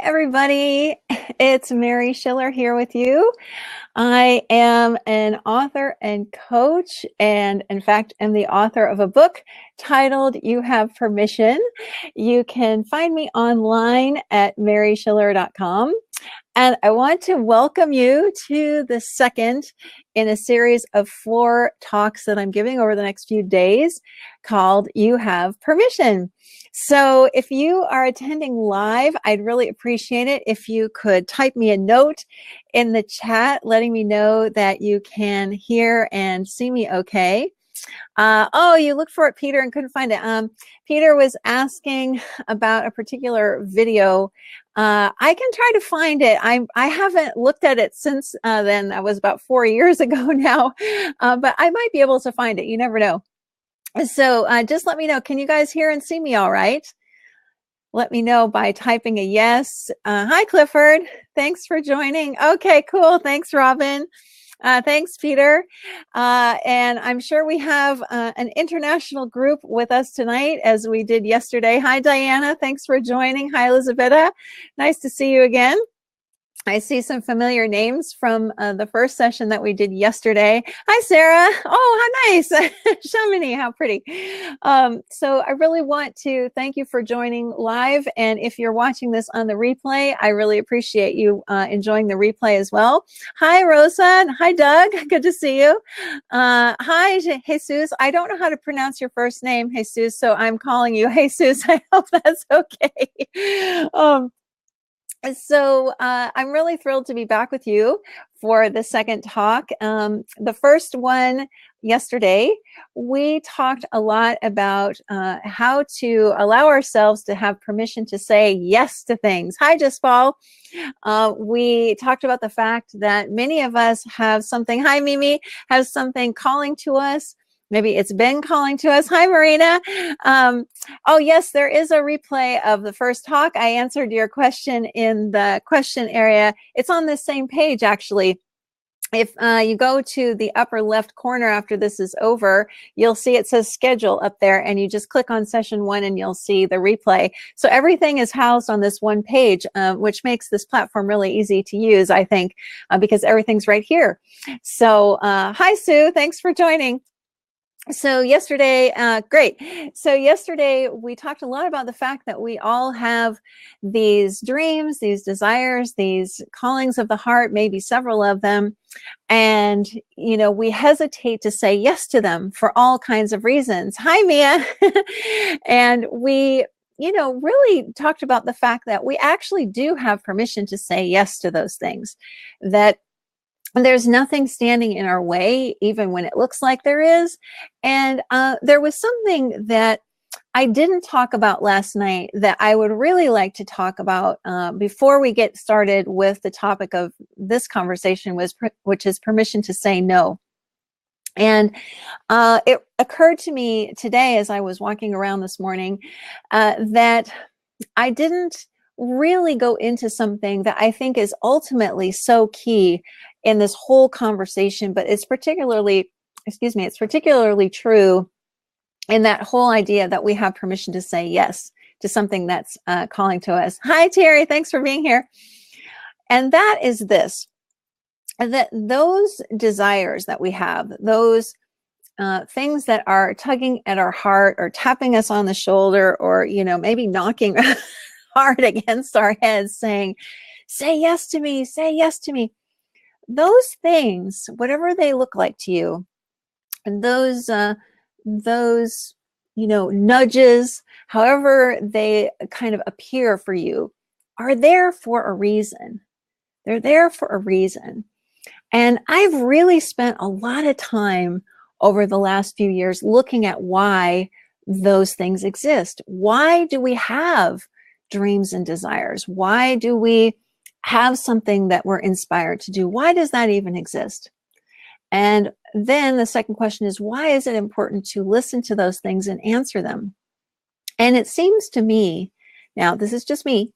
everybody. It's Mary Schiller here with you. I am an author and coach, and in fact, am the author of a book titled You Have Permission. You can find me online at maryschiller.com. And I want to welcome you to the second in a series of 4 talks that I'm giving over the next few days called You Have Permission. So if you are attending live, I'd really appreciate it if you could type me a note in the chat letting me know that you can hear and see me okay. Oh, you looked for it, Peter, and couldn't find it. Peter was asking about a particular video. I can try to find it. I haven't looked at it since then. That was about 4 years ago now, but I might be able to find it. You never know. So just let me know. Can you guys hear and see me all right? Let me know by typing a yes. Hi, Clifford. Thanks for joining. Okay, cool. Thanks, Robin. Thanks, Peter. And I'm sure we have an international group with us tonight as we did yesterday. Hi, Diana. Thanks for joining. Hi, Elizabeth. Nice to see you again. I see some familiar names from the first session that we did yesterday. Hi, Sarah. Oh, how nice. Chamonix, how pretty. So I really want to thank you for joining live. And if you're watching this on the replay, I really appreciate you enjoying the replay as well. Hi, Rosa. Hi, Doug. Good to see you. Hi, Jesus. I don't know how to pronounce your first name, Jesus, so I'm calling you Jesus. I hope that's okay. So I'm really thrilled to be back with you for the second talk. The first one yesterday, we talked a lot about how to allow ourselves to have permission to say yes to things. Hi, Jaspal. We talked about the fact that many of us have something, hi, Mimi, has something calling to us. Maybe it's been calling to us. Hi, Marina. Oh, yes, there is a replay of the first talk. I answered your question in the question area. It's on the same page, actually. If you go to the upper left corner after this is over, you'll see it says schedule up there, and you just click on session 1 and you'll see the replay. So everything is housed on this one page, which makes this platform really easy to use, I think, because everything's right here. So hi, Sue. Thanks for joining. So yesterday, great. So yesterday we talked a lot about the fact that we all have these dreams, these desires, these callings of the heart, maybe several of them. And, you know, we hesitate to say yes to them for all kinds of reasons. Hi, Mia. And we, you know, really talked about the fact that we actually do have permission to say yes to those things, that there's nothing standing in our way, even when it looks like there is. And there was something that I didn't talk about last night that I would really like to talk about before we get started with the topic of this conversation, which is permission to say no. And it occurred to me today as I was walking around this morning that I didn't really go into something that I think is ultimately so key in this whole conversation, but it's particularly, it's particularly true in that whole idea that we have permission to say yes to something that's calling to us. Hi, Terry. Thanks for being here. And that is this, that those desires that we have, those things that are tugging at our heart or tapping us on the shoulder, or, you know, maybe knocking hard against our heads saying, say yes to me, say yes to me. Those things, whatever they look like to you, and those, you know, nudges, however they kind of appear for you, are there for a reason. They're there for a reason. And I've really spent a lot of time over the last few years looking at why those things exist. Why do we have dreams and desires? Why do we have something that we're inspired to do? Why does that even exist? And then the second question is, why is it important to listen to those things and answer them? And it seems to me, now this is just me,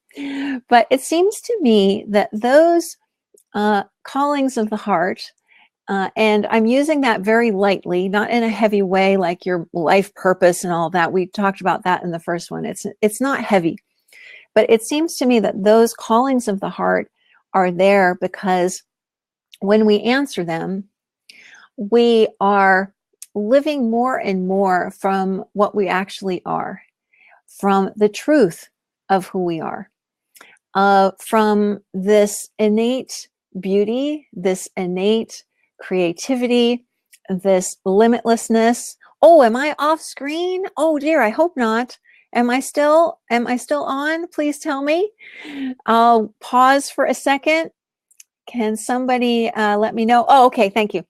but it seems to me that those callings of the heart, and I'm using that very lightly, not in a heavy way like your life purpose and all that. We talked about that in the first one. It's not heavy. But it seems to me that those callings of the heart are there because when we answer them, we are living more and more from what we actually are, from the truth of who we are, from this innate beauty, this innate creativity, this limitlessness. Oh, am I off screen? Oh dear, I hope not. Am I still on? Please tell me. I'll pause for a second. Can somebody let me know? Oh, okay, thank you.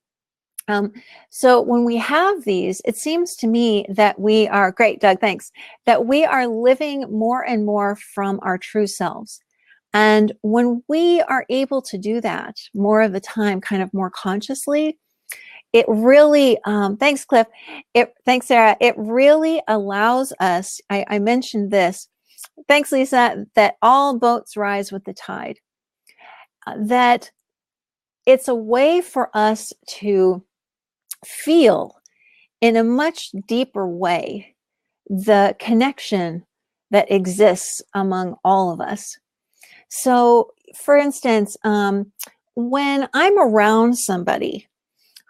So when we have these, it seems to me that we are, great, Doug, thanks, that we are living more and more from our true selves. And when we are able to do that more of the time, kind of more consciously, it really, thanks, Cliff. Thanks, Sarah. It really allows us, I mentioned this, thanks, Lisa, that all boats rise with the tide. That it's a way for us to feel in a much deeper way the connection that exists among all of us. So, for instance, when I'm around somebody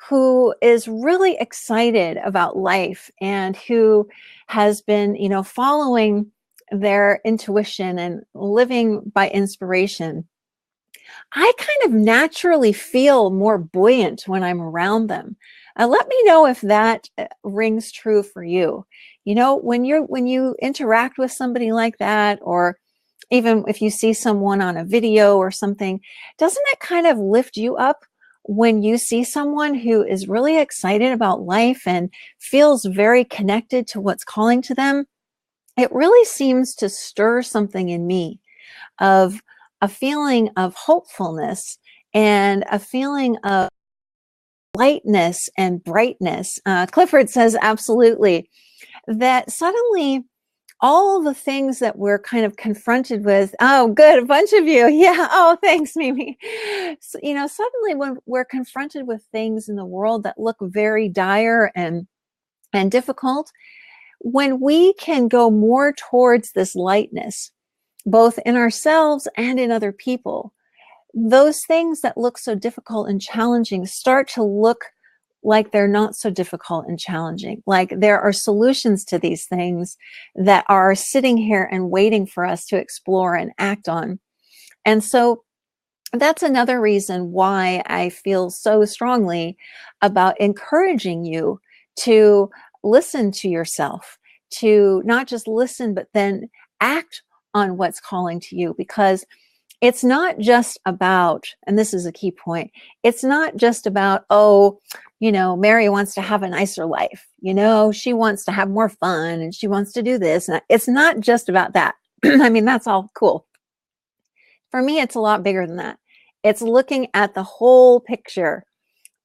who is really excited about life and who has been, following their intuition and living by inspiration, I kind of naturally feel more buoyant when I'm around them. Let me know if that rings true for you. When you interact with somebody like that, or even if you see someone on a video or something, doesn't it kind of lift you up when you see someone who is really excited about life and feels very connected to what's calling to them? It really seems to stir something in me of a feeling of hopefulness and a feeling of lightness and brightness. Clifford says absolutely that suddenly all the things that we're kind of confronted with. Oh, good. A bunch of you. Yeah. Oh, thanks, Mimi. So, suddenly when we're confronted with things in the world that look very dire and difficult, when we can go more towards this lightness, both in ourselves and in other people, those things that look so difficult and challenging start to look like they're not so difficult and challenging. Like there are solutions to these things that are sitting here and waiting for us to explore and act on. And so that's another reason why I feel so strongly about encouraging you to listen to yourself, to not just listen, but then act on what's calling to you, because it's not just about, and this is a key point, it's not just about, Mary wants to have a nicer life. She wants to have more fun and she wants to do this. And it's not just about that. I mean, that's all cool. For me, it's a lot bigger than that. It's looking at the whole picture.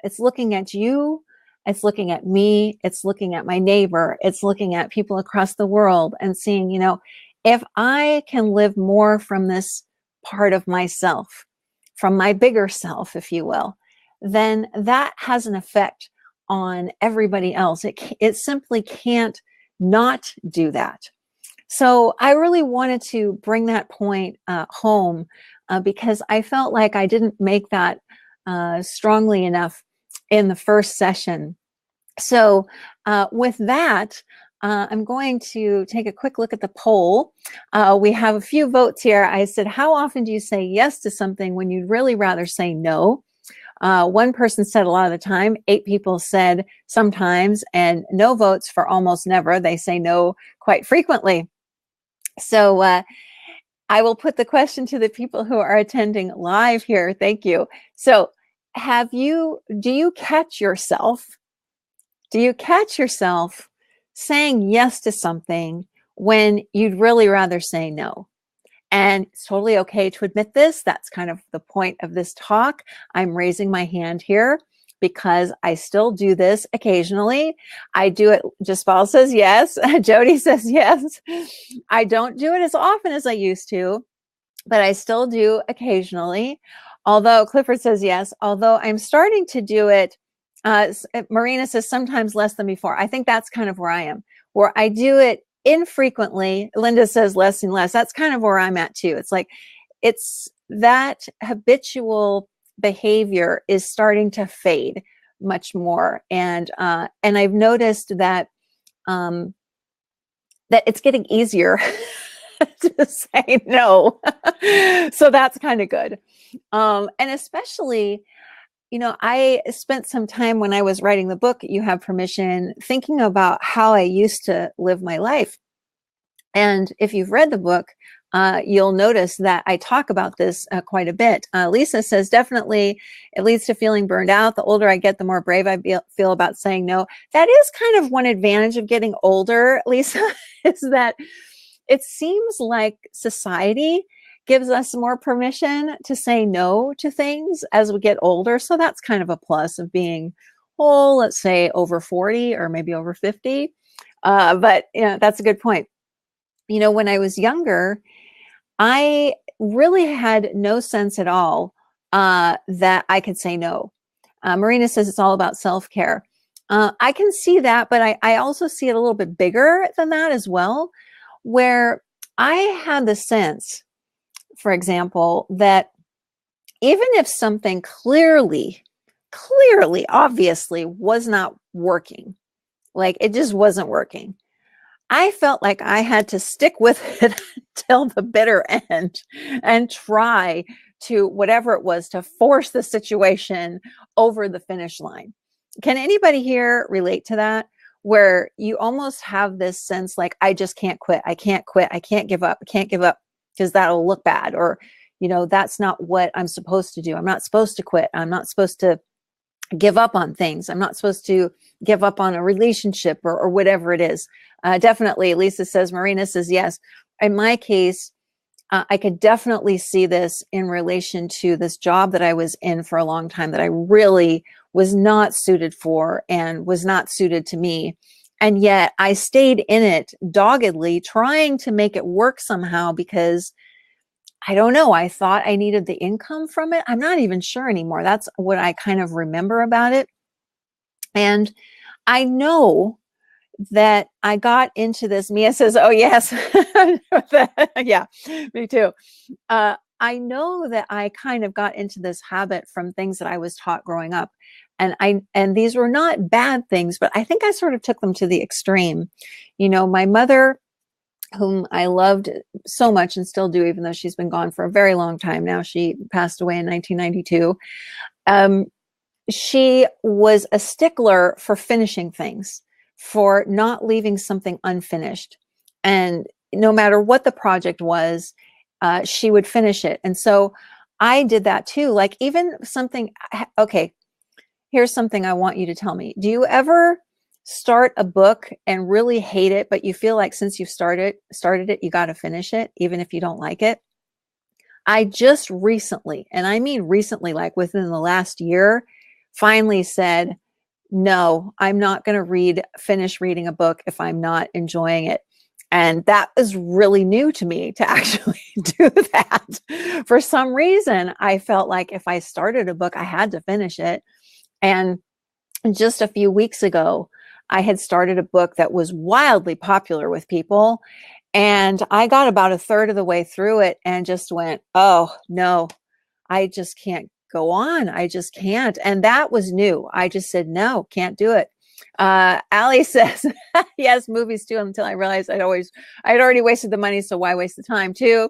It's looking at you. It's looking at me. It's looking at my neighbor. It's looking at people across the world and seeing, if I can live more from this part of myself, from my bigger self, if you will, then that has an effect on everybody else. It simply can't not do that. So I really wanted to bring that point home because I felt like I didn't make that strongly enough in the first session. So with that, I'm going to take a quick look at the poll. We have a few votes here. I said, how often do you say yes to something when you'd really rather say no? One person said a lot of the time, 8 people said sometimes, and no votes for almost never. They say no quite frequently. So I will put the question to the people who are attending live here. Thank you. So do you catch yourself? Do you catch yourself saying yes to something when you'd really rather say no? And it's totally okay to admit this. That's kind of the point of this talk. I'm raising my hand here because I still do this occasionally. I do it, Jaspal says yes. Jody says yes. I don't do it as often as I used to, but I still do occasionally. Although Clifford says yes, although I'm starting to do it. Marina says sometimes less than before. I think that's kind of where I am, where I do it infrequently. Linda says less and less. That's kind of where I'm at too. It's like, it's that habitual behavior is starting to fade much more. And I've noticed that, that it's getting easier to say no. So that's kind of good. And especially, you know, I spent some time when I was writing the book, You Have Permission, thinking about how I used to live my life. And if you've read the book, you'll notice that I talk about this quite a bit. Lisa says, definitely, it leads to feeling burned out. The older I get, the more brave I feel about saying no. That is kind of one advantage of getting older, Lisa, is that it seems like society gives us more permission to say no to things as we get older. So that's kind of a plus of being, oh, let's say over 40 or maybe over 50. But yeah, that's a good point. You know, when I was younger, I really had no sense at all that I could say no. Marina says it's all about self-care. I can see that, but I also see it a little bit bigger than that as well, where I had the sense, for example, that even if something clearly, obviously was not working, like it just wasn't working, I felt like I had to stick with it till the bitter end and try to, whatever it was, to force the situation over the finish line. Can anybody here relate to that? Where you almost have this sense like, I just can't quit. I can't quit. I can't give up. I can't give up because that'll look bad. Or, you know, that's not what I'm supposed to do. I'm not supposed to quit. I'm not supposed to give up on things. I'm not supposed to give up on a relationship or whatever it is. Definitely. Lisa says, Marina says, yes. In my case, I could definitely see this in relation to this job that I was in for a long time that I really was not suited for and was not suited to me. And yet I stayed in it doggedly, trying to make it work somehow because I don't know, I thought I needed the income from it. I'm not even sure anymore. That's what I kind of remember about it. And I know that I got into this. Mia says, oh, yes. Yeah, me too. I know that I kind of got into this habit from things that I was taught growing up. And these were not bad things, but I think I sort of took them to the extreme. You know, my mother, whom I loved so much and still do, even though she's been gone for a very long time now. She passed away in 1992. She was a stickler for finishing things, for not leaving something unfinished. And no matter what the project was, she would finish it. And so I did that too. Like even something, okay, here's something I want you to tell me. Do you ever start a book and really hate it, but you feel like since you've started it, you got to finish it, even if you don't like it? I just recently, and I mean recently, like within the last year, finally said, no, I'm not going to finish reading a book if I'm not enjoying it. And that was really new to me to actually do that. For some reason, I felt like if I started a book, I had to finish it. And just a few weeks ago, I had started a book that was wildly popular with people. And I got about a third of the way through it and just went, oh, no, I just can't go on. I just can't. And that was new. I just said, no, can't do it. Allie says, yes, movies too, until I realized I'd already wasted the money. So why waste the time too?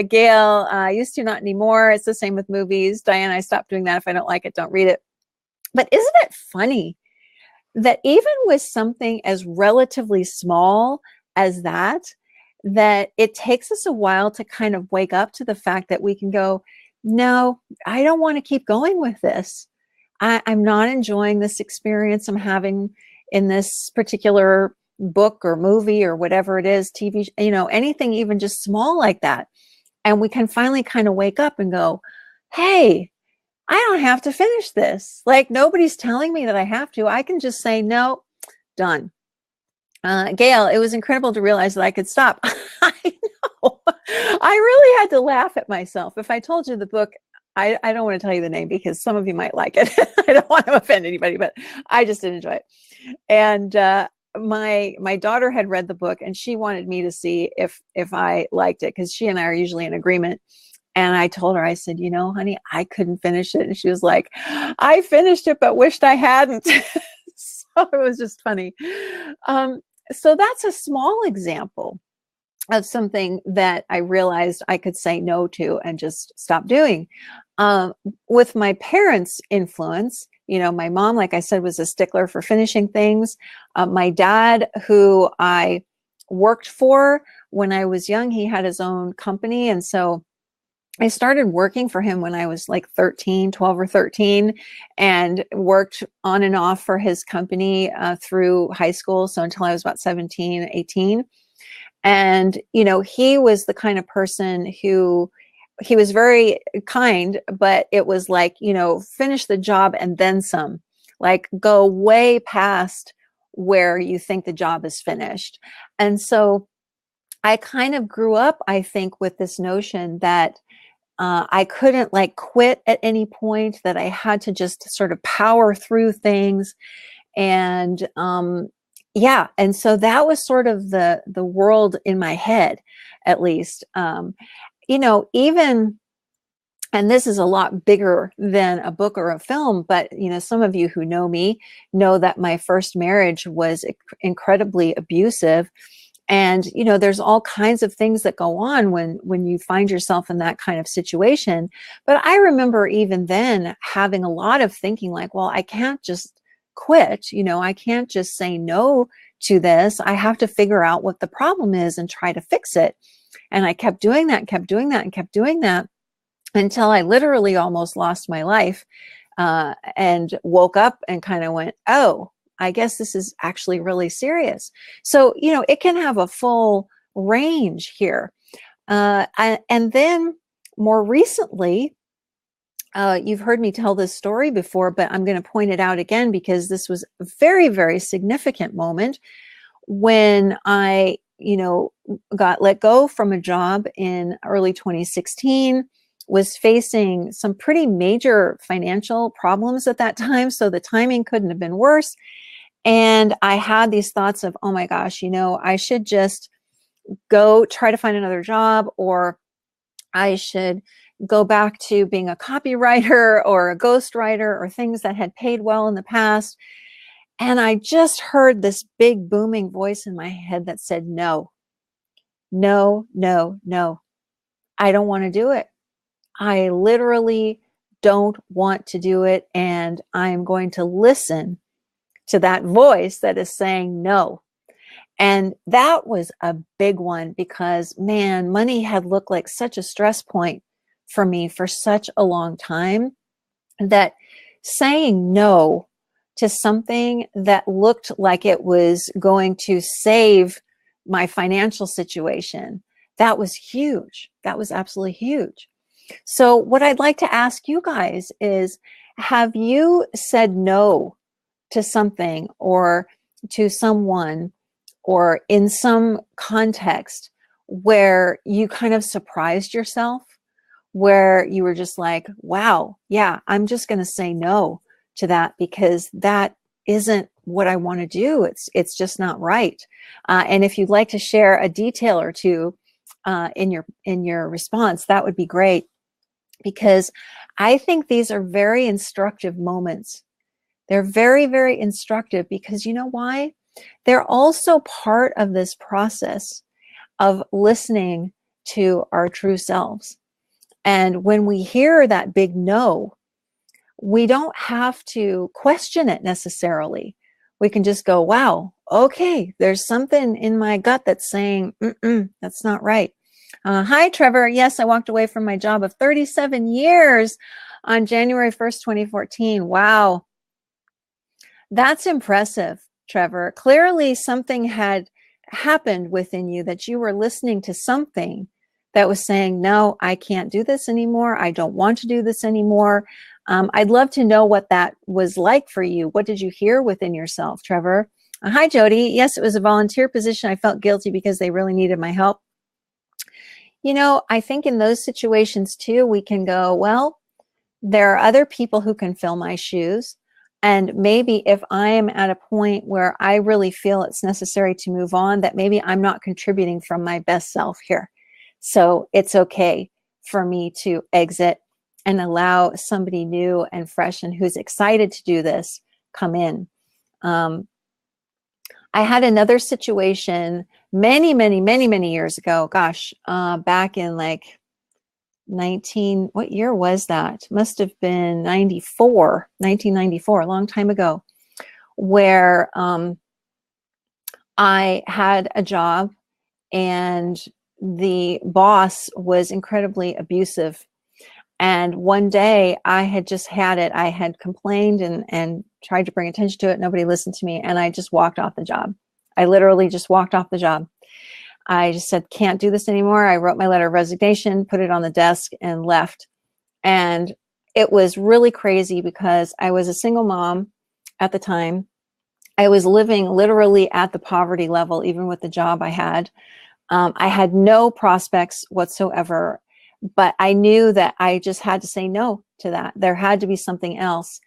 Gail, used to, not anymore. It's the same with movies. Diane, I stopped doing that. If I don't like it, don't read it. But isn't it funny that even with something as relatively small as that it takes us a while to kind of wake up to the fact that we can go, no, I don't want to keep going with this. I'm not enjoying this experience I'm having in this particular book or movie or whatever it is, TV, you know, anything even just small like that. And we can finally kind of wake up and go, hey, I don't have to finish this. Like nobody's telling me that I have to. I can just say, no, done. Gail, it was incredible to realize that I could stop. I know. I really had to laugh at myself. If I told you the book, I don't want to tell you the name because some of you might like it. I don't want to offend anybody, but I just didn't enjoy it. And my daughter had read the book and she wanted me to see if I liked it, because she and I are usually in agreement. And I told her, I said, you know, honey, I couldn't finish it. And she was like, I finished it, but wished I hadn't. So it was just funny. So that's a small example of something that I realized I could say no to and just stop doing. With my parents' influence, you know, my mom, like I said, was a stickler for finishing things. My dad, who I worked for when I was young, he had his own company. And so I started working for him when I was like 13, 12 or 13, and worked on and off for his company through high school. So until I was about 17, 18. And, you know, he was the kind of person who, he was very kind, but it was like, you know, finish the job and then some, like go way past where you think the job is finished. And so I kind of grew up, I think, with this notion that I couldn't like quit at any point, that I had to just sort of power through things. And yeah, and so that was sort of the world in my head, at least. You know, even, and this is a lot bigger than a book or a film, but you know, some of you who know me know that my first marriage was incredibly abusive. And, you know, there's all kinds of things that go on when you find yourself in that kind of situation. But I remember even then having a lot of thinking like, well, I can't just quit. You know, I can't just say no to this. I have to figure out what the problem is and try to fix it. And I kept doing that, and kept doing that, and kept doing that until I literally almost lost my life, and woke up and kind of went, oh, I guess this is actually really serious. So, you know, it can have a full range here. And then more recently, you've heard me tell this story before, but I'm going to point it out again because this was a very, very significant moment when I, you know, got let go from a job in early 2016, was facing some pretty major financial problems at that time. So the timing couldn't have been worse. And I had these thoughts of, oh my gosh, you know, I should just go try to find another job, or I should go back to being a copywriter or a ghostwriter or things that had paid well in the past. And I just heard this big booming voice in my head that said, no, no, no, no, I don't want to do it. I literally don't want to do it. And I'm going to listen to that voice that is saying no. And that was a big one because, man, money had looked like such a stress point for me for such a long time, that saying no to something that looked like it was going to save my financial situation, that was huge. That was absolutely huge. So what I'd like to ask you guys is, have you said no to something or to someone or in some context where you kind of surprised yourself, where you were just like, wow, yeah, I'm just going to say no to that because that isn't what I want to do. It's just not right. And if you'd like to share a detail or two in your response, that would be great, because I think these are very instructive moments. They're very, very instructive because you know why? They're also part of this process of listening to our true selves. And when we hear that big no, we don't have to question it necessarily. We can just go, wow, okay, there's something in my gut that's saying, that's not right. Hi, Trevor. Yes, I walked away from my job of 37 years on January 1st, 2014. Wow. That's impressive, Trevor. Clearly something had happened within you, that you were listening to something that was saying, no, I can't do this anymore. I don't want to do this anymore. I'd love to know what that was like for you. What did you hear within yourself, Trevor? Hi, Jody. Yes, it was a volunteer position. I felt guilty because they really needed my help. You know, I think in those situations too, we can go, well, there are other people who can fill my shoes. And maybe if I am at a point where I really feel it's necessary to move on, that maybe I'm not contributing from my best self here. So it's okay for me to exit and allow somebody new and fresh and who's excited to do this come in. I had another situation many years ago. Gosh, back in like what year was that? Must have been 1994, a long time ago, where I had a job and the boss was incredibly abusive. And one day I had just had it. I had complained and tried to bring attention to it. Nobody listened to me. And I just walked off the job. I literally just walked off the job. I just said, can't do this anymore. I wrote my letter of resignation, put it on the desk, and left. And it was really crazy because I was a single mom at the time. I was living literally at the poverty level, even with the job I had. I had no prospects whatsoever, but I knew that I just had to say no to that. There had to be something else.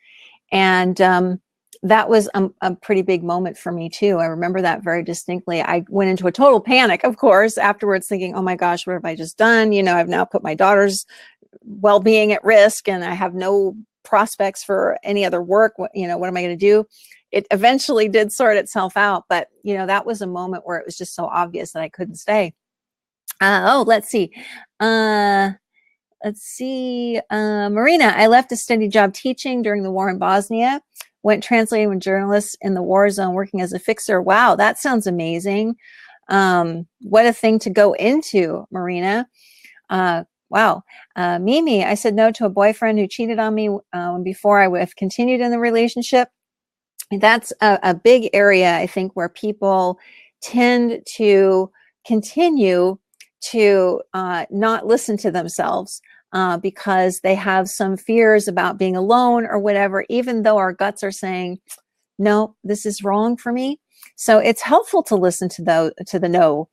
And that was a pretty big moment for me too. I remember that very distinctly. I went into a total panic, of course, afterwards thinking, oh my gosh, what have I just done? You know, I've now put my daughter's well-being at risk and I have no prospects for any other work. What am I going to do? It eventually did sort itself out, but that was a moment where it was just so obvious that I couldn't stay. Let's see. Marina, I left a steady job teaching during the war in Bosnia, went translating with journalists in the war zone, working as a fixer. Wow, that sounds amazing. What a thing to go into, Marina. Wow. Mimi, I said no to a boyfriend who cheated on me before I would have continued in the relationship. That's a big area, I think, where people tend to continue to not listen to themselves because they have some fears about being alone or whatever, even though our guts are saying, no, this is wrong for me. So it's helpful to listen to the no.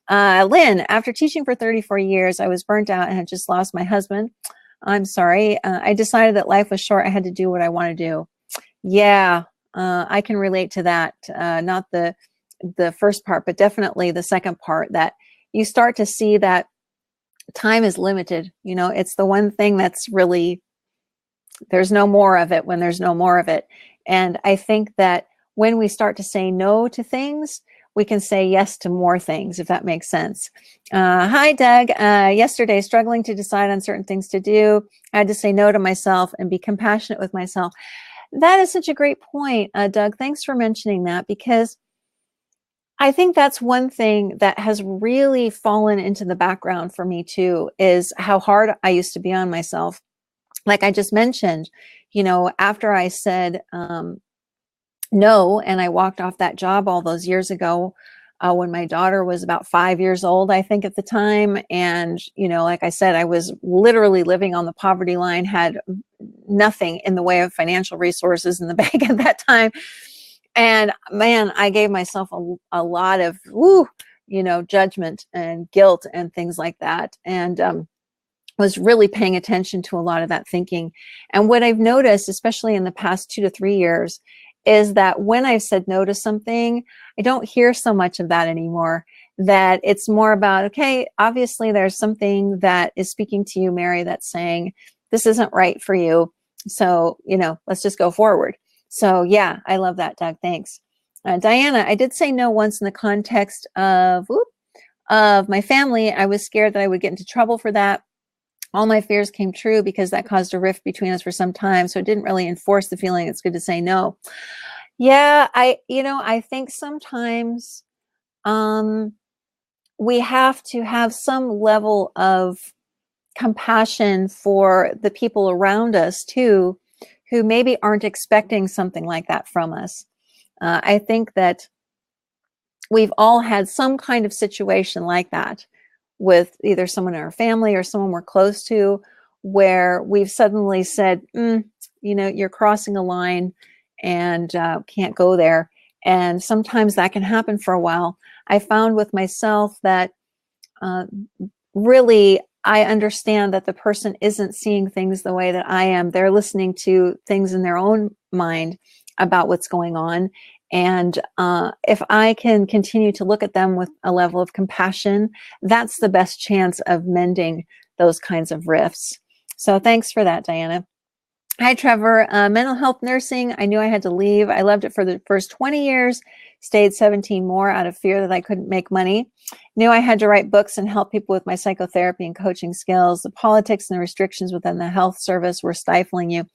Lynn, after teaching for 34 years, I was burnt out and had just lost my husband. I'm sorry. I decided that life was short. I had to do what I want to do. Yeah. I can relate to that, not the first part, but definitely the second part, that you start to see that time is limited. It's the one thing that's really, there's no more of it when there's no more of it. And I think that when we start to say no to things, we can say yes to more things, if that makes sense. Hi, Doug. Yesterday, struggling to decide on certain things to do. I had to say no to myself and be compassionate with myself. That is such a great point, Doug. Thanks for mentioning that, because I think that's one thing that has really fallen into the background for me too, is how hard I used to be on myself. Like I just mentioned, after I said no, and I walked off that job all those years ago, when my daughter was about 5 years old, I think at the time. And, like I said, I was literally living on the poverty line, had nothing in the way of financial resources in the bank at that time. And man, I gave myself a lot of, judgment and guilt and things like that. And was really paying attention to a lot of that thinking. And what I've noticed, especially in the past 2 to 3 years, is that when I've said no to something, I don't hear so much of that anymore. That it's more about, okay, obviously there's something that is speaking to you, Mary, that's saying this isn't right for you. So, let's just go forward. So yeah, I love that, Doug. Thanks. Diana, I did say no once in the context of my family. I was scared that I would get into trouble for that. All my fears came true because that caused a rift between us for some time. So it didn't really enforce the feeling it's good to say no. Yeah, I think sometimes we have to have some level of compassion for the people around us too, who maybe aren't expecting something like that from us. I think that we've all had some kind of situation like that with either someone in our family or someone we're close to, where we've suddenly said, you're crossing a line and can't go there. And sometimes that can happen for a while. I found with myself that really I understand that the person isn't seeing things the way that I am. They're listening to things in their own mind about what's going on. And if I can continue to look at them with a level of compassion, that's the best chance of mending those kinds of rifts. So thanks for that, Diana. Hi, Trevor. Mental health nursing. I knew I had to leave. I loved it for the first 20 years, stayed 17 more out of fear that I couldn't make money. Knew I had to write books and help people with my psychotherapy and coaching skills. The politics and the restrictions within the health service were stifling you.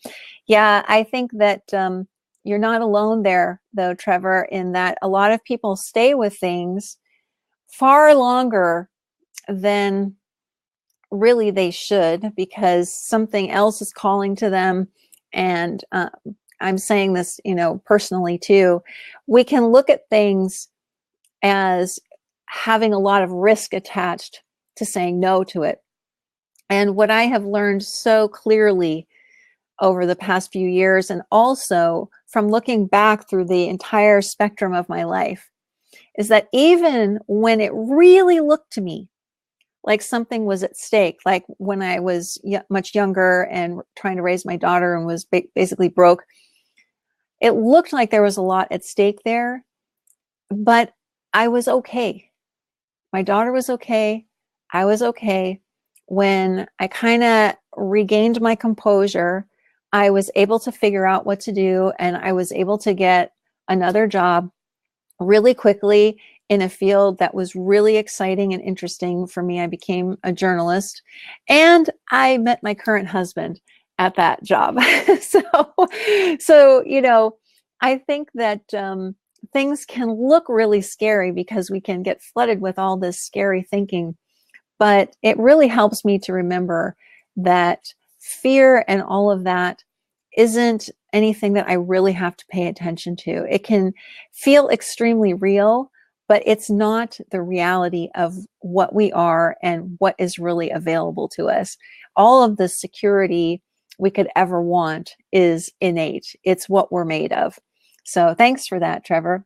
Yeah, I think that you're not alone there, though, Trevor, in that a lot of people stay with things far longer than really they should, because something else is calling to them. And I'm saying this, personally too. We can look at things as having a lot of risk attached to saying no to it. And what I have learned so clearly over the past few years, and also from looking back through the entire spectrum of my life, is that even when it really looked to me like something was at stake, like when I was much younger and trying to raise my daughter and was basically broke, it looked like there was a lot at stake there, but I was okay. My daughter was okay. I was okay. When I kind of regained my composure, I was able to figure out what to do, and I was able to get another job really quickly in a field that was really exciting and interesting for me. I became a journalist, and I met my current husband at that job. So, I think that things can look really scary because we can get flooded with all this scary thinking, but it really helps me to remember that fear and all of that isn't anything that I really have to pay attention to. It can feel extremely real, but it's not the reality of what we are and what is really available to us. All of the security we could ever want is innate. It's what we're made of. So thanks for that, Trevor.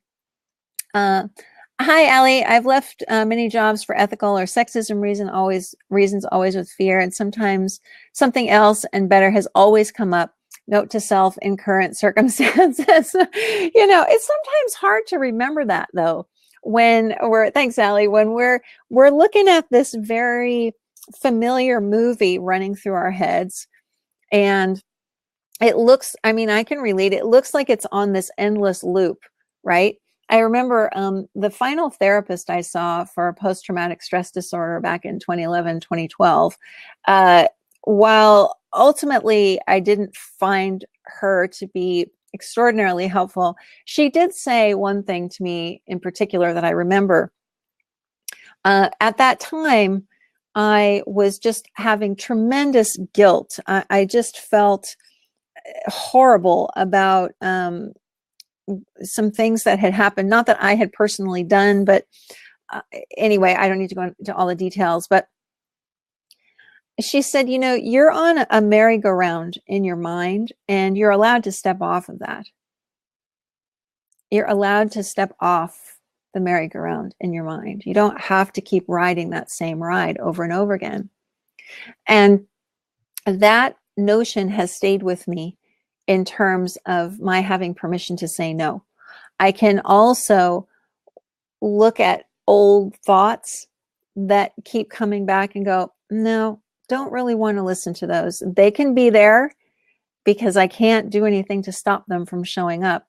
Hi, Allie. I've left many jobs for ethical or sexism reasons, always with fear, and sometimes something else and better has always come up. Note to self in current circumstances. It's sometimes hard to remember that, though, thanks, Allie, when we're looking at this very familiar movie running through our heads, and it looks, I can relate. It looks like it's on this endless loop, right? I remember the final therapist I saw for post-traumatic stress disorder back in 2011, 2012, while ultimately I didn't find her to be extraordinarily helpful, she did say one thing to me in particular that I remember. At that time, I was just having tremendous guilt. I just felt horrible about some things that had happened, not that I had personally done, but anyway, I don't need to go into all the details, but she said, you're on a merry-go-round in your mind, and you're allowed to step off of that. You're allowed to step off the merry-go-round in your mind. You don't have to keep riding that same ride over and over again. And that notion has stayed with me in terms of my having permission to say no. I can also look at old thoughts that keep coming back and go, no, don't really want to listen to those. They can be there because I can't do anything to stop them from showing up,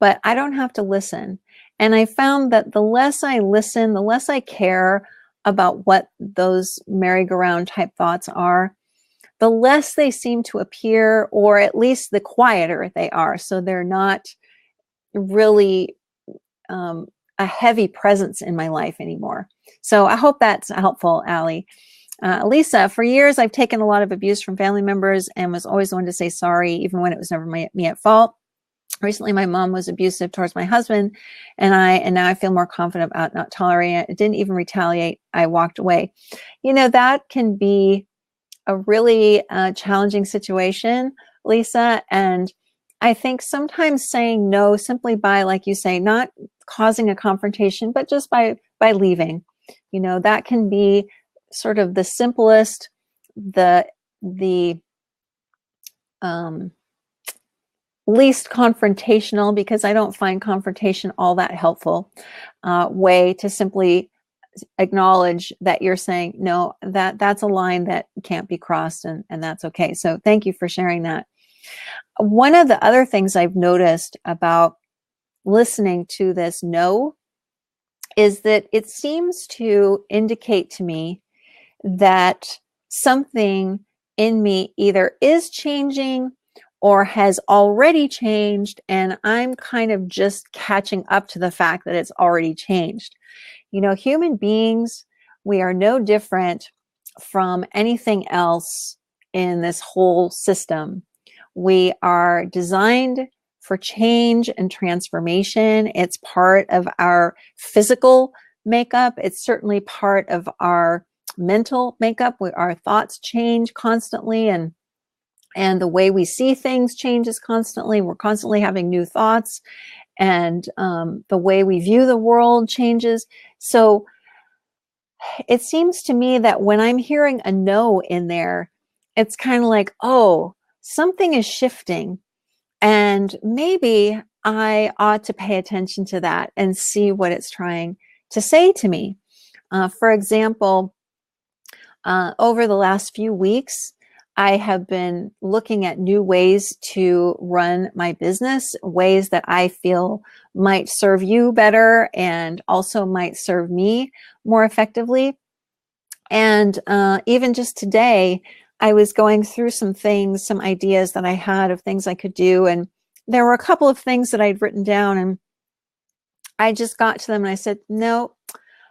but I don't have to listen. And I found that the less I listen, the less I care about what those merry-go-round type thoughts are, the less they seem to appear, or at least the quieter they are. So they're not really a heavy presence in my life anymore. So I hope that's helpful, Allie. Lisa, for years, I've taken a lot of abuse from family members and was always the one to say sorry, even when it was never me at fault. Recently, my mom was abusive towards my husband, and now I feel more confident about not tolerating it. It didn't even retaliate. I walked away. That can be a really challenging situation, Lisa. And I think sometimes saying no simply by, like you say, not causing a confrontation, but just by leaving, that can be sort of the simplest, the least confrontational, because I don't find confrontation all that helpful, way to simply acknowledge that you're saying, no, that's a line that can't be crossed, and that's okay. So thank you for sharing that. One of the other things I've noticed about listening to this no is that it seems to indicate to me that something in me either is changing or has already changed, and I'm kind of just catching up to the fact that it's already changed. You know, human beings, we are no different from anything else in this whole system. We are designed for change and transformation. It's part of our physical makeup. It's certainly part of our mental makeup. Our thoughts change constantly, and the way we see things changes constantly. We're constantly having new thoughts, and the way we view the world changes. So it seems to me that when I'm hearing a no in there, it's kind of like, oh, something is shifting, and maybe I ought to pay attention to that and see what it's trying to say to me. For example, over the last few weeks, I have been looking at new ways to run my business, ways that I feel might serve you better and also might serve me more effectively. And even just today, I was going through some things, some ideas that I had of things I could do. And there were a couple of things that I'd written down, and I just got to them and I said, no,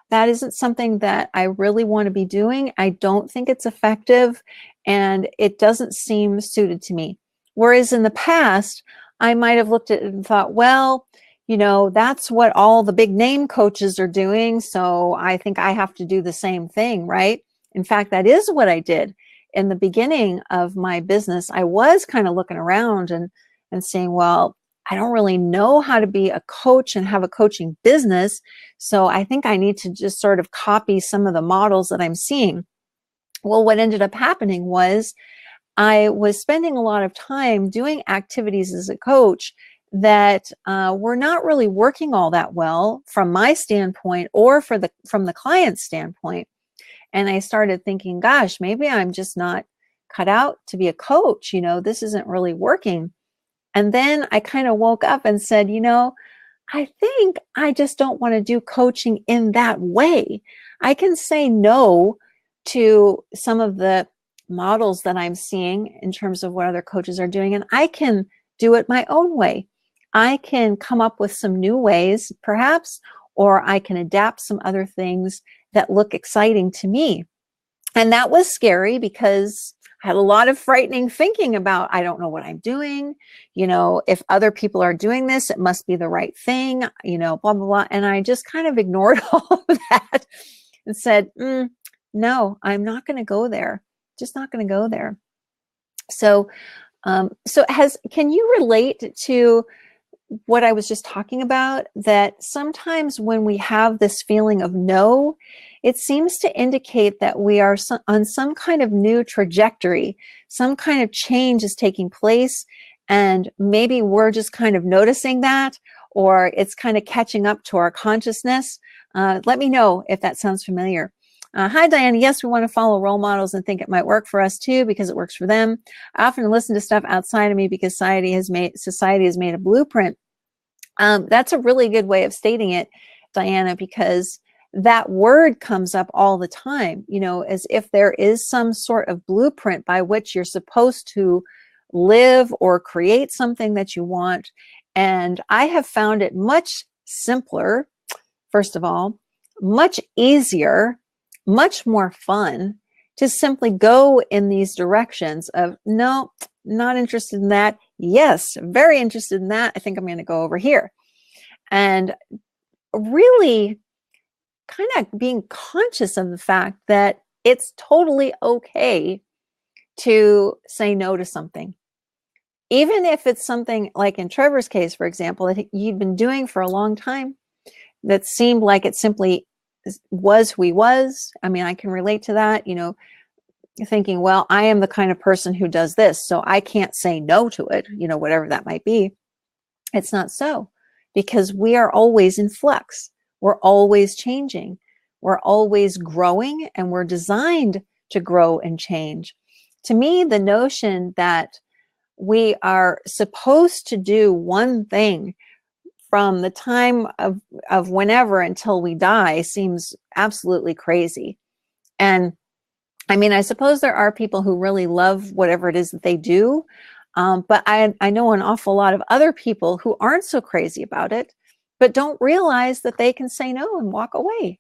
that isn't something that I really want to be doing. I don't think it's effective, and it doesn't seem suited to me. Whereas in the past, I might have looked at it and thought, well, you know, that's what all the big name coaches are doing, so I think I have to do the same thing, right? In fact, that is what I did. In the beginning of my business, I was kind of looking around and saying, well, I don't really know how to be a coach and have a coaching business, so I think I need to just sort of copy some of the models that I'm seeing. Well, what ended up happening was I was spending a lot of time doing activities as a coach that were not really working all that well from my standpoint or from the client's standpoint. And I started thinking, gosh, maybe I'm just not cut out to be a coach. You know, this isn't really working. And then I kind of woke up and said, you know, I think I just don't want to do coaching in that way. I can say no to some of the models that I'm seeing in terms of what other coaches are doing, and I can do it my own way. I can come up with some new ways, perhaps, or I can adapt some other things that look exciting to me. And that was scary because I had a lot of frightening thinking about, I don't know what I'm doing. You know, if other people are doing this, it must be the right thing, you know, blah, blah, blah. And I just kind of ignored all of that and said, no, I'm not going to go there. Just not going to go there. So, can you relate to what I was just talking about, that sometimes when we have this feeling of no, it seems to indicate that we are on some kind of new trajectory, some kind of change is taking place, and maybe we're just kind of noticing that, or it's kind of catching up to our consciousness. Let me know if that sounds familiar. Hi, Diana. Yes, we want to follow role models and think it might work for us too because it works for them. I often listen to stuff outside of me because society has made a blueprint. That's a really good way of stating it, Diana, because that word comes up all the time, you know, as if there is some sort of blueprint by which you're supposed to live or create something that you want. And I have found it much simpler, first of all, much easier, much more fun to simply go in these directions of, no, not interested in that. Yes, very interested in that. I think I'm going to go over here. And really kind of being conscious of the fact that it's totally okay to say no to something. Even if it's something like in Trevor's case, for example, that you'd been doing for a long time that seemed like it simply was who he was. I mean, I can relate to that, thinking, well, I am the kind of person who does this, so I can't say no to it, whatever that might be. It's not so, because we are always in flux. We're always changing. We're always growing, and we're designed to grow and change. To me, the notion that we are supposed to do one thing from the time of whenever until we die seems absolutely crazy. And I mean, I suppose there are people who really love whatever it is that they do. But I know an awful lot of other people who aren't so crazy about it, but don't realize that they can say no and walk away.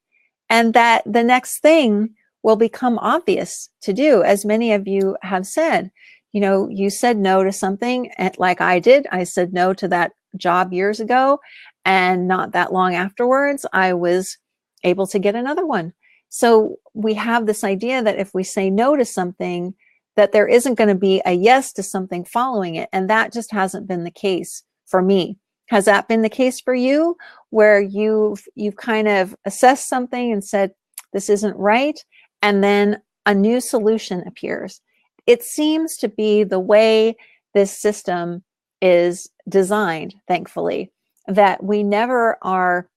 And that the next thing will become obvious to do. As many of you have said, you said no to something, like I did. I said no to that job years ago, and not that long afterwards, I was able to get another one. So we have this idea that if we say no to something, that there isn't going to be a yes to something following it. And that just hasn't been the case for me. Has that been the case for you, where you've kind of assessed something and said, this isn't right, and then a new solution appears? It seems to be the way this system is designed, thankfully, that we never are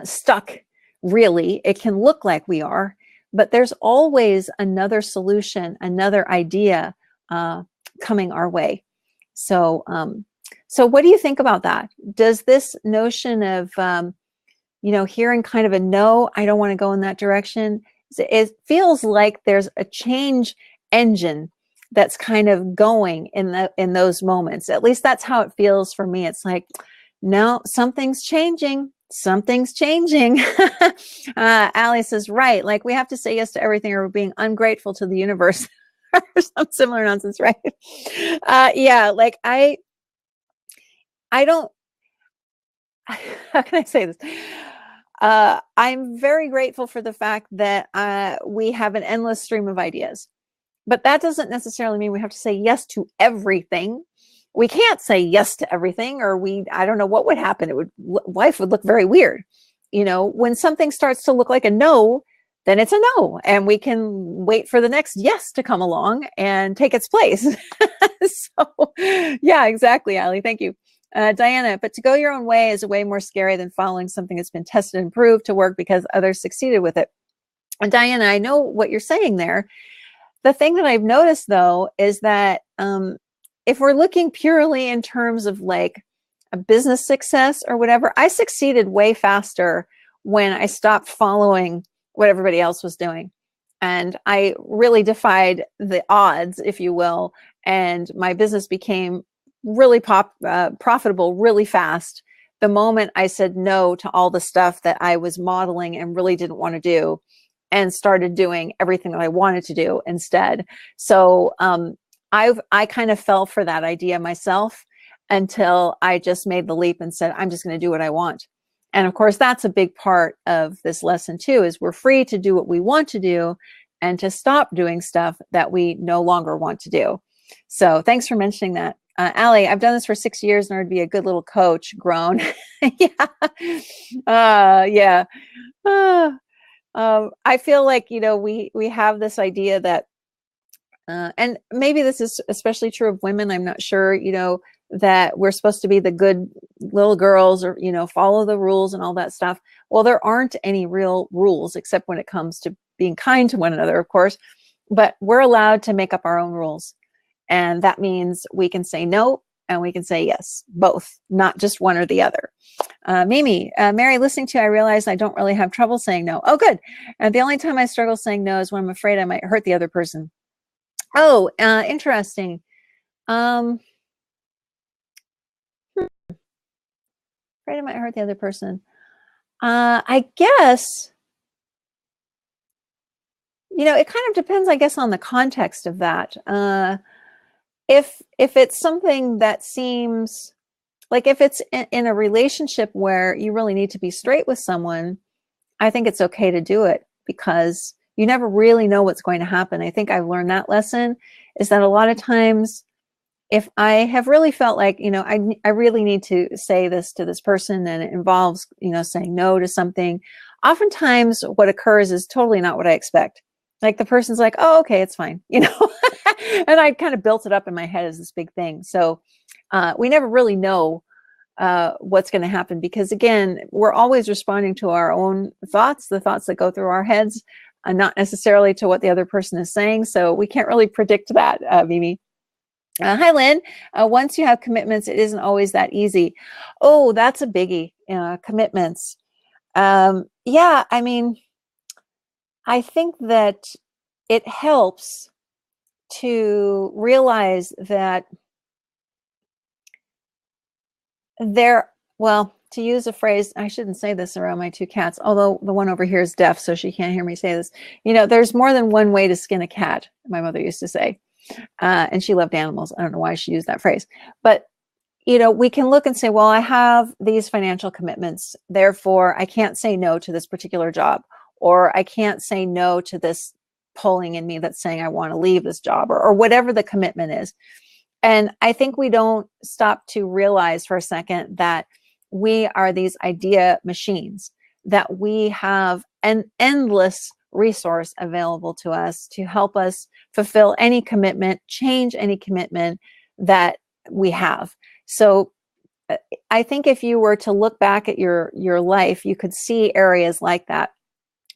stuck, really. It can look like we are, but there's always another solution, another idea coming our way. So what do you think about that? Does this notion of, hearing kind of a no, I don't want to go in that direction, it feels like there's a change engine that's kind of going in those moments. At least that's how it feels for me. It's like, no, something's changing. Something's changing. Allie says, right, like we have to say yes to everything, or we're being ungrateful to the universe, or some similar nonsense, right? Yeah, like I don't, how can I say this? I'm very grateful for the fact that we have an endless stream of ideas, but that doesn't necessarily mean we have to say yes to everything. We can't say yes to everything, or I don't know what would happen. Life would look very weird. When something starts to look like a no, then it's a no, and we can wait for the next yes to come along and take its place. So yeah, exactly, Allie. Thank you. Diana, but to go your own way is way more scary than following something that's been tested and proved to work because others succeeded with it. And Diana, I know what you're saying there. The thing that I've noticed, though, is that if we're looking purely in terms of like a business success or whatever, I succeeded way faster when I stopped following what everybody else was doing. And I really defied the odds, if you will. And my business became really profitable really fast the moment I said no to all the stuff that I was modeling and really didn't want to do, and started doing everything that I wanted to do instead. So I kind of fell for that idea myself until I just made the leap and said, I'm just going to do what I want. And of course, that's a big part of this lesson too, is we're free to do what we want to do and to stop doing stuff that we no longer want to do. So thanks for mentioning that. Allie, I've done this for 6 years in order to be a good little coach. Grown. Yeah. Yeah. I feel like, we have this idea that, and maybe this is especially true of women, I'm not sure, that we're supposed to be the good little girls, or, follow the rules and all that stuff. Well, there aren't any real rules except when it comes to being kind to one another, of course, but we're allowed to make up our own rules. And that means we can say no and we can say yes, both, not just one or the other. Mimi, Mary, listening to you, I realized I don't really have trouble saying no. Oh, good. The only time I struggle saying no is when I'm afraid I might hurt the other person. Oh, interesting. Afraid I might hurt the other person. I guess, it kind of depends, I guess, on the context of that. If it's something that seems like, if it's in a relationship where you really need to be straight with someone, I think it's okay to do it, because you never really know what's going to happen. I think I've learned that lesson, is that a lot of times, if I have really felt like, I really need to say this to this person, and it involves, saying no to something, oftentimes what occurs is totally not what I expect. Like the person's like, oh, okay, it's fine, you know, and I kind of built it up in my head as this big thing. So we never really know what's going to happen, because again, we're always responding to our own thoughts, the thoughts that go through our heads, not necessarily to what the other person is saying. So we can't really predict that, Mimi. Hi, Lynn. Once you have commitments, it isn't always that easy. Oh, that's a biggie. Commitments. Yeah, I mean, I think that it helps to realize that well, to use a phrase, I shouldn't say this around my two cats, although the one over here is deaf, so she can't hear me say this. You know, there's more than one way to skin a cat, my mother used to say. And she loved animals. I don't know why she used that phrase. But, you know, we can look and say, well, I have these financial commitments. Therefore, I can't say no to this particular job. Or I can't say no to this pulling in me that's saying I want to leave this job, or whatever the commitment is. And I think we don't stop to realize for a second that we are these idea machines, that we have an endless resource available to us to help us fulfill any commitment, change any commitment that we have. So I think if you were to look back at your life, you could see areas like that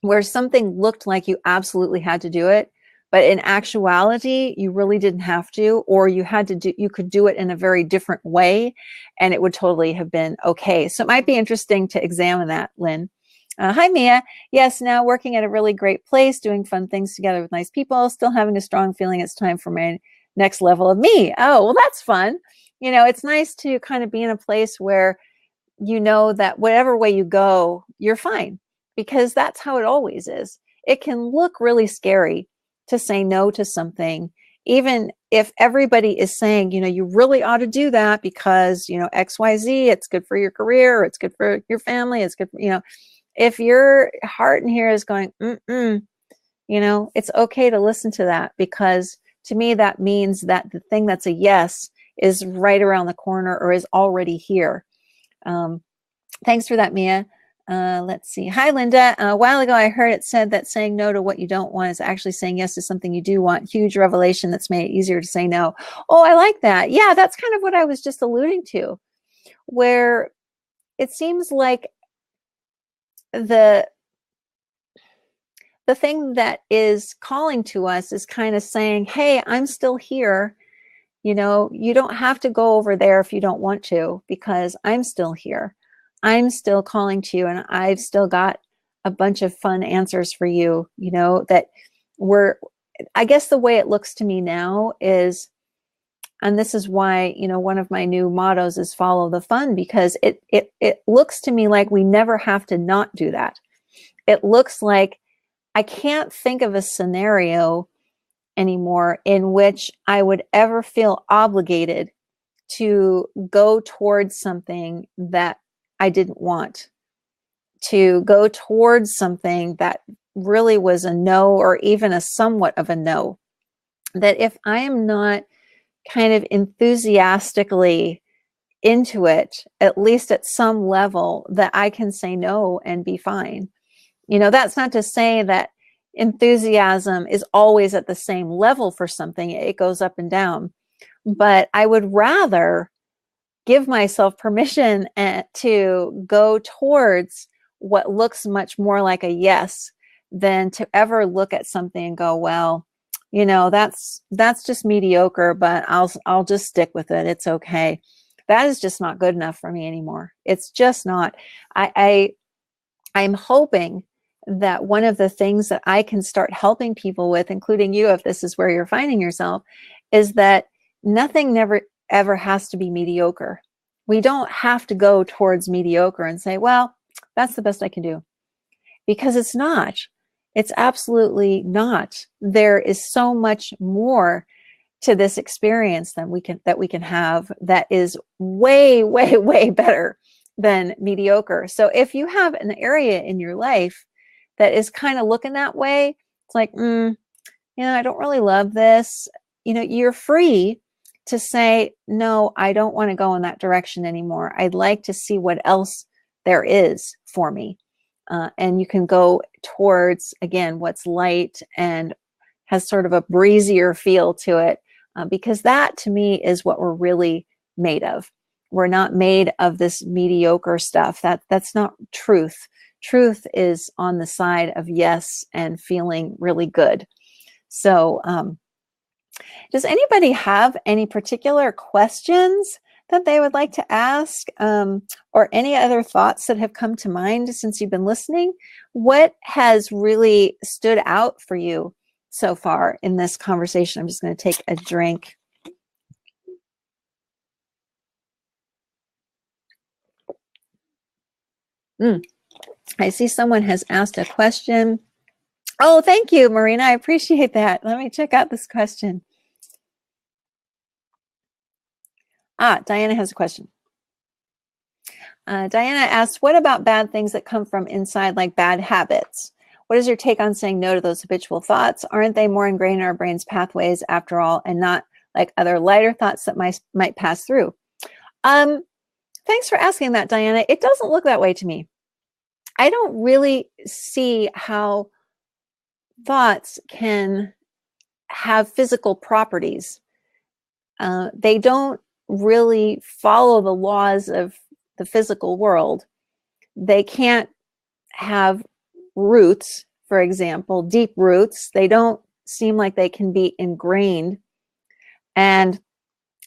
where something looked like you absolutely had to do it, but in actuality, you really didn't have to, or you could do it in a very different way, and it would totally have been okay. So it might be interesting to examine that, Lynn. Hi, Mia. Yes, now working at a really great place, doing fun things together with nice people, still having a strong feeling it's time for my next level of me. Oh, well, that's fun. You know, it's nice to kind of be in a place where you know that whatever way you go, you're fine, because that's how it always is. It can look really scary to say no to something, even if everybody is saying, you know, you really ought to do that because, you know, XYZ, it's good for your career, it's good for your family, it's good for, you know, if your heart in here is going, you know, it's okay to listen to that, because to me, that means that the thing that's a yes is right around the corner or is already here. Thanks for that, Mia. Let's see. Hi, Linda. A while ago, I heard it said that saying no to what you don't want is actually saying yes to something you do want. Huge revelation that's made it easier to say no. Oh, I like that. Yeah, that's kind of what I was just alluding to, where it seems like the thing that is calling to us is kind of saying, hey, I'm still here. You know, you don't have to go over there if you don't want to, because I'm still here. I'm still calling to you, and I've still got a bunch of fun answers for you, you know, that I guess the way it looks to me now is, and this is why, you know, one of my new mottos is follow the fun, because it looks to me like we never have to not do that. It looks like I can't think of a scenario anymore in which I would ever feel obligated to go towards something that I didn't want, to go towards something that really was a no, or even a somewhat of a no. That if I am not kind of enthusiastically into it, at least at some level, that I can say no and be fine. You know, that's not to say that enthusiasm is always at the same level for something. It goes up and down. But I would rather give myself permission to go towards what looks much more like a yes than to ever look at something and go, well, you know, that's just mediocre, but I'll just stick with it. It's okay. That is just not good enough for me anymore. It's just not. I'm hoping that one of the things that I can start helping people with, including you, if this is where you're finding yourself, is that nothing never ever has to be mediocre. We don't have to go towards mediocre and say, well, that's the best I can do, because it's not. It's absolutely not. There is so much more to this experience that we can have that is way, way, way better than mediocre. So if you have an area in your life that is kind of looking that way, it's like, you know, I don't really love this. You know, you're free to say, no, I don't want to go in that direction anymore. I'd like to see what else there is for me. And you can go towards, again, what's light and has sort of a breezier feel to it, because that to me is what we're really made of. We're not made of this mediocre stuff. That's not truth. Truth is on the side of yes and feeling really good. So does anybody have any particular questions that they would like to ask, or any other thoughts that have come to mind since you've been listening? What has really stood out for you so far in this conversation? I'm just going to take a drink. I see someone has asked a question. Oh, thank you, Marina. I appreciate that. Let me check out this question. Diana has a question. Diana asks, what about bad things that come from inside, like bad habits? What is your take on saying no to those habitual thoughts? Aren't they more ingrained in our brain's pathways after all, and not like other lighter thoughts that might pass through? Thanks for asking that, Diana. It doesn't look that way to me. I don't really see how thoughts can have physical properties. They don't really follow the laws of the physical world. They can't have roots, for example, deep roots. They don't seem like they can be ingrained. And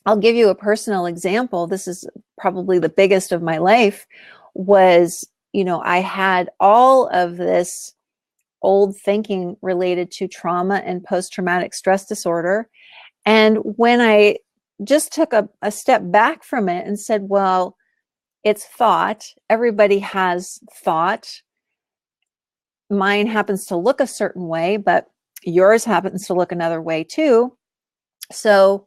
I'll give you a personal example. This is probably the biggest of my life. Was, I had all of this old thinking related to trauma and post-traumatic stress disorder. And when I just took a step back from it and said, well, it's thought. Everybody has thought. Mine happens to look a certain way, but yours happens to look another way too. So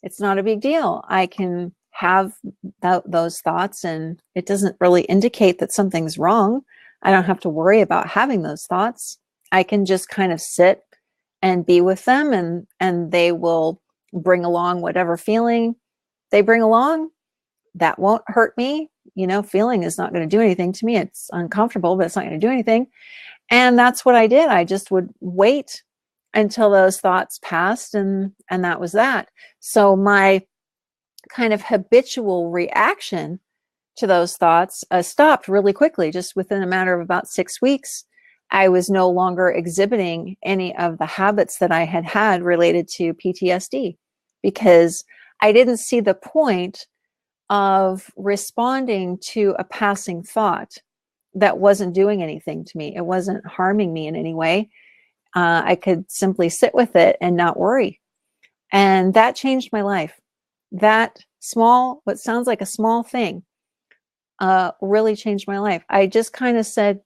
it's not a big deal. I can have those thoughts, and it doesn't really indicate that something's wrong. I don't have to worry about having those thoughts. I can just kind of sit and be with them, and they will bring along whatever feeling they bring along. That won't hurt me. Feeling is not going to do anything to me. It's uncomfortable, but it's not going to do anything. And that's what I did. I just would wait until those thoughts passed, and that was that. So my kind of habitual reaction to those thoughts stopped really quickly. Just within a matter of about 6 weeks, I was no longer exhibiting any of the habits that I had had related to PTSD, because I didn't see the point of responding to a passing thought that wasn't doing anything to me. It wasn't harming me in any way. I could simply sit with it and not worry. And that changed my life. That small, what sounds like a small thing, really changed my life. I just kind of said,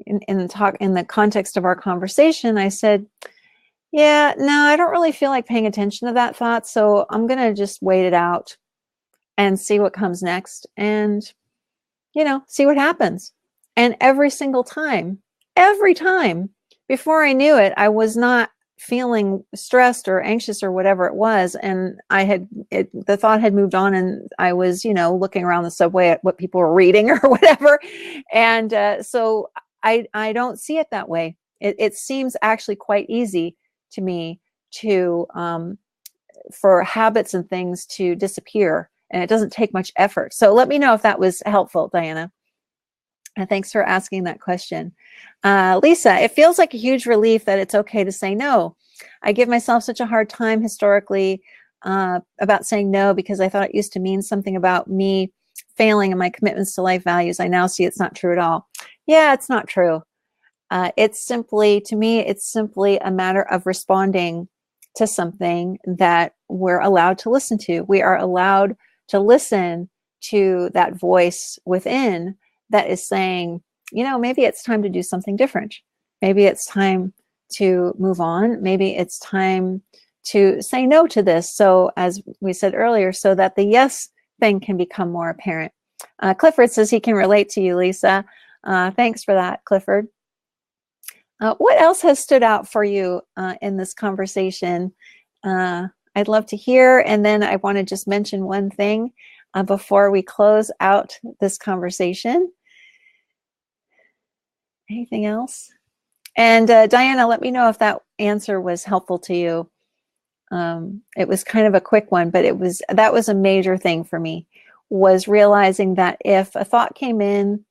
in the context of our conversation, I said, yeah, no, I don't really feel like paying attention to that thought. So I'm going to just wait it out and see what comes next, and, see what happens. And every time, before I knew it, I was not feeling stressed or anxious or whatever it was. And the thought had moved on, and I was, looking around the subway at what people were reading or whatever. And so I don't see it that way. It seems actually quite easy to me to, for habits and things to disappear, and it doesn't take much effort. So let me know if that was helpful, Diana. And thanks for asking that question. Lisa, it feels like a huge relief that it's okay to say no. I give myself such a hard time historically about saying no, because I thought it used to mean something about me failing in my commitments to life values. I now see it's not true at all. Yeah, it's not true. It's simply, to me, it's simply a matter of responding to something that we're allowed to listen to. We are allowed to listen to that voice within that is saying, maybe it's time to do something different. Maybe it's time to move on. Maybe it's time to say no to this. So as we said earlier, so that the yes thing can become more apparent. Clifford says he can relate to you, Lisa. Thanks for that, Clifford. What else has stood out for you in this conversation? I'd love to hear. And then I want to just mention one thing before we close out this conversation. Anything else? And Diana, let me know if that answer was helpful to you. It was kind of a quick one, but that was a major thing for me, was realizing that if a thought came in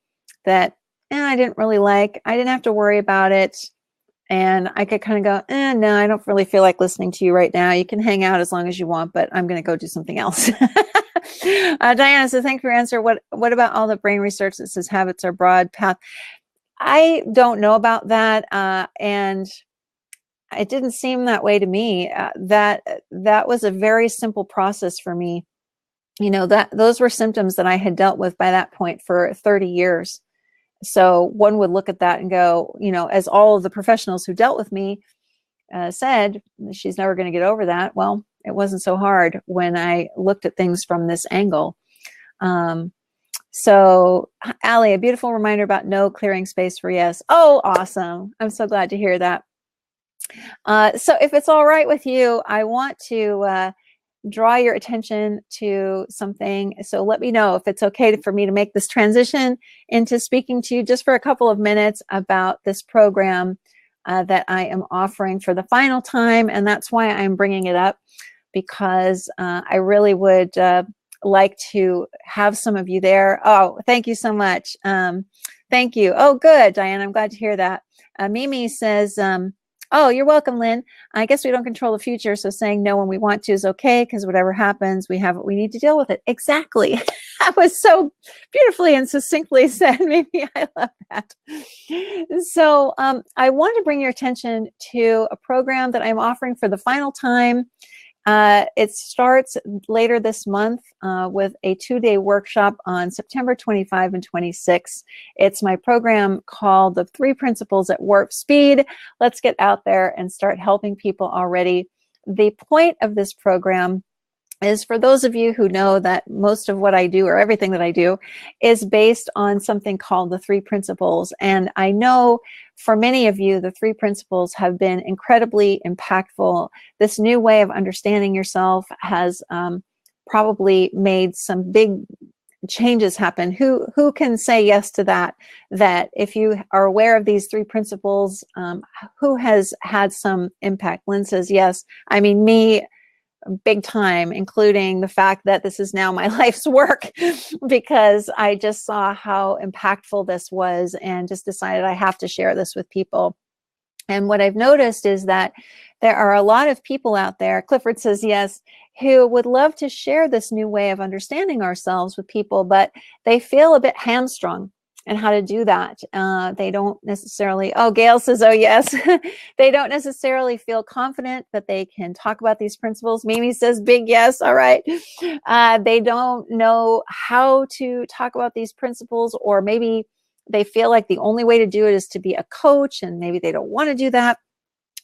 that I didn't really like, I didn't have to worry about it. And I could kind of go, no, I don't really feel like listening to you right now. You can hang out as long as you want, but I'm going to go do something else. Diana, so thanks for your answer. What about all the brain research that says habits are broad path? I don't know about that. And it didn't seem that way to me. That was a very simple process for me. You know, those were symptoms that I had dealt with by that point for 30 years. So one would look at that and go, you know, as all of the professionals who dealt with me said, she's never going to get over that. Well, it wasn't so hard when I looked at things from this angle. So Allie, a beautiful reminder about no, clearing space for yes. Oh, awesome. I'm so glad to hear that. So if it's all right with you, I want to draw your attention to something. So let me know if it's okay for me to make this transition into speaking to you just for a couple of minutes about this program that I am offering for the final time. And that's why I'm bringing it up, because I really would like to have some of you there. Oh, thank you so much. Thank you. Oh, good, Diane. I'm glad to hear that. Mimi says, oh, you're welcome, Lynn. I guess we don't control the future, so saying no when we want to is okay, because whatever happens, we have what we need to deal with it. Exactly. That was so beautifully and succinctly said. Maybe I love that. So I want to bring your attention to a program that I'm offering for the final time. It starts later this month with a 2-day workshop on September 25 and 26. It's my program called The 3 Principles at Warp Speed. Let's get out there and start helping people already. The point of this program is, for those of you who know that most of what I do, or everything that I do, is based on something called the 3 principles. And I know for many of you, the 3 principles have been incredibly impactful. This new way of understanding yourself has probably made some big changes happen. Who can say yes to that? That if you are aware of these 3 principles, who has had some impact? Lynn says yes. I mean, me, big time, including the fact that this is now my life's work, because I just saw how impactful this was and just decided I have to share this with people. And what I've noticed is that there are a lot of people out there, Clifford says yes, who would love to share this new way of understanding ourselves with people, but they feel a bit hamstrung and how to do that. They don't necessarily, oh, Gail says, oh, yes. They don't necessarily feel confident that they can talk about these principles. Mimi says, big yes. All right. They don't know how to talk about these principles, or maybe they feel like the only way to do it is to be a coach, and maybe they don't want to do that.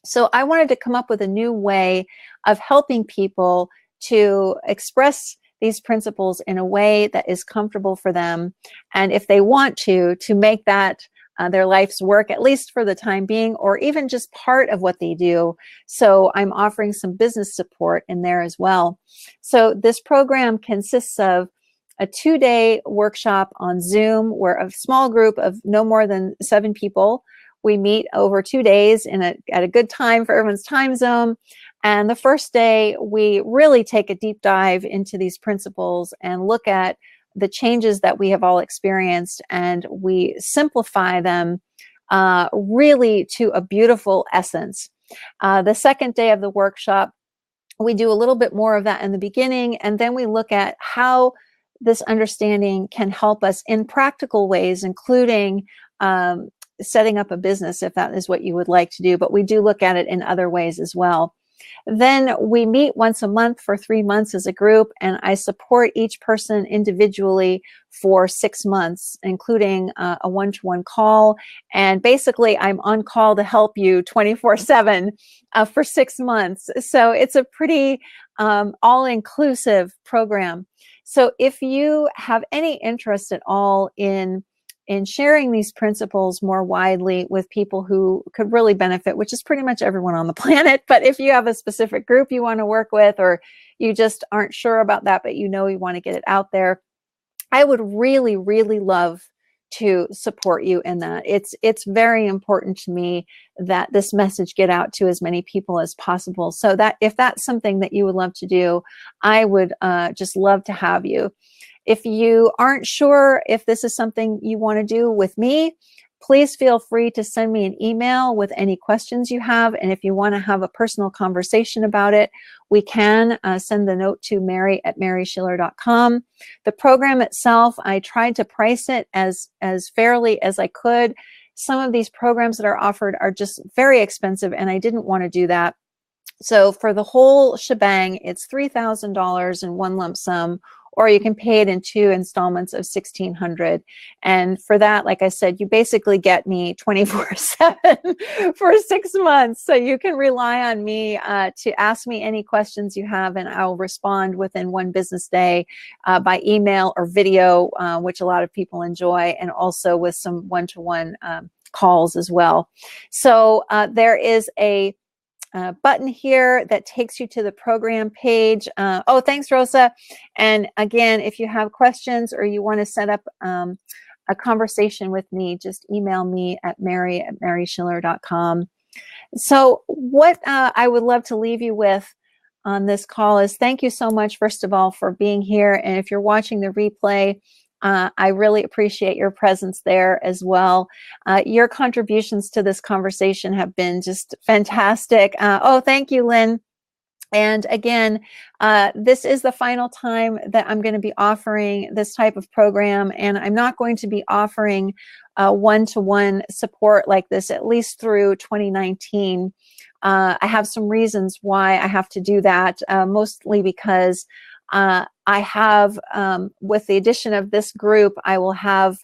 So I wanted to come up with a new way of helping people to express these principles in a way that is comfortable for them. And if they want to make that their life's work, at least for the time being, or even just part of what they do. So I'm offering some business support in there as well. So this program consists of a 2-day workshop on Zoom, where a small group of no more than 7 people, we meet over 2 days at a good time for everyone's time zone. And the first day, we really take a deep dive into these principles and look at the changes that we have all experienced, and we simplify them really to a beautiful essence. The second day of the workshop, we do a little bit more of that in the beginning, and then we look at how this understanding can help us in practical ways, including setting up a business, if that is what you would like to do. But we do look at it in other ways as well. Then we meet once a month for 3 months as a group, and I support each person individually for 6 months, including a one-to-one call. And basically, I'm on call to help you 24/7 for 6 months. So it's a pretty all-inclusive program. So if you have any interest at all in sharing these principles more widely with people who could really benefit, which is pretty much everyone on the planet. But if you have a specific group you want to work with, or you just aren't sure about that, but you know you want to get it out there, I would really, really love to support you in that. It's very important to me that this message get out to as many people as possible. So that if that's something that you would love to do, I would just love to have you. If you aren't sure if this is something you want to do with me, please feel free to send me an email with any questions you have. And if you want to have a personal conversation about it, we can send the note to mary@maryschiller.com. The program itself, I tried to price it as fairly as I could. Some of these programs that are offered are just very expensive, and I didn't want to do that. So for the whole shebang, it's $3,000 in one lump sum, or you can pay it in 2 installments of $1,600. And for that, like I said, you basically get me 24/7 for 6 months. So you can rely on me to ask me any questions you have, and I'll respond within 1 business day by email or video, which a lot of people enjoy, and also with some one-to-one calls as well. So there is a button here that takes you to the program page. Oh, thanks, Rosa. And again, if you have questions or you want to set up a conversation with me, just email me at mary@maryschiller.com. So what I would love to leave you with on this call is thank you so much, first of all, for being here. And if you're watching the replay, I really appreciate your presence there as well. Your contributions to this conversation have been just fantastic. Oh, thank you, Lynn. And again, this is the final time that I'm going to be offering this type of program, and I'm not going to be offering one-to-one support like this, at least through 2019. I have some reasons why I have to do that, mostly because I have, with the addition of this group, I will have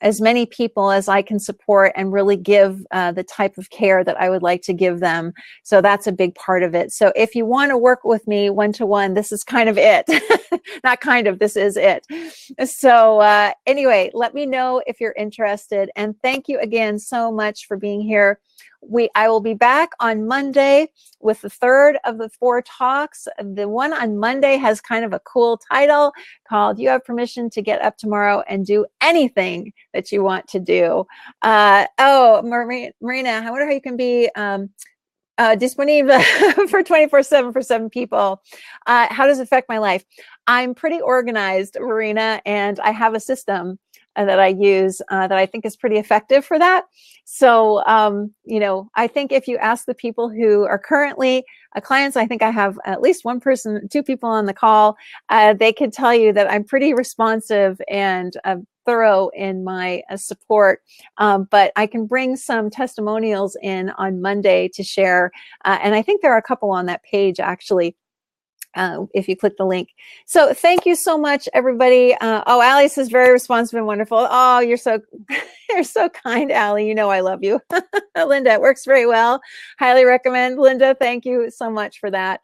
as many people as I can support and really give the type of care that I would like to give them. So that's a big part of it. So if you want to work with me one-to-one, this is kind of it. Not kind of, this is it. So anyway, let me know if you're interested. And thank you again so much for being here. I will be back on Monday with the 3rd of the 4 talks. The one on Monday has kind of a cool title called "You Have Permission to Get Up Tomorrow and Do Anything That You Want to Do." Oh, Marina, I wonder how you can be disponible for 24/7 for 7 people. How does it affect my life? I'm pretty organized, Marina, and I have a system that I use that I think is pretty effective for that. So, you know, I think if you ask the people who are currently clients, I think I have at least 1 person, 2 people on the call, they could tell you that I'm pretty responsive and thorough in my support, but I can bring some testimonials in on Monday to share. And I think there are a couple on that page, actually. If you click the link. So thank you so much, everybody. Oh, Allie says very responsive and wonderful. Oh, you're so you're so kind, Allie. You know I love you. Linda, it works very well. Highly recommend. Linda, thank you so much for that.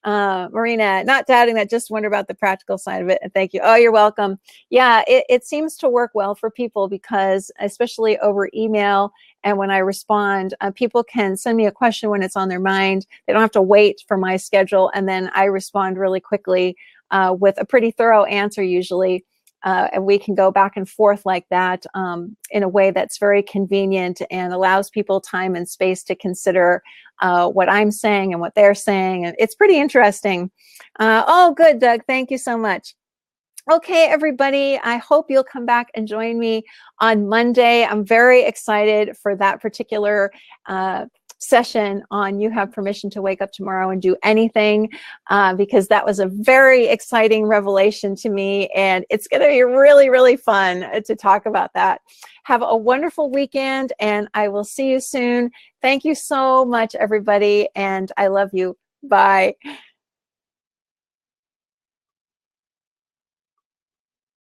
Marina, not doubting that, just wonder about the practical side of it. And thank you. Oh, you're welcome. Yeah, it seems to work well for people because, especially over email, and when I respond, people can send me a question when it's on their mind. They don't have to wait for my schedule. And then I respond really quickly with a pretty thorough answer usually. And we can go back and forth like that in a way that's very convenient and allows people time and space to consider what I'm saying and what they're saying. And it's pretty interesting. Oh, good, Doug. Thank you so much. Okay, everybody, I hope you'll come back and join me on Monday. I'm very excited for that particular session on You Have Permission to Wake Up Tomorrow and Do Anything, because that was a very exciting revelation to me, and it's going to be really, really fun to talk about that. Have a wonderful weekend, and I will see you soon. Thank you so much, everybody, and I love you. Bye.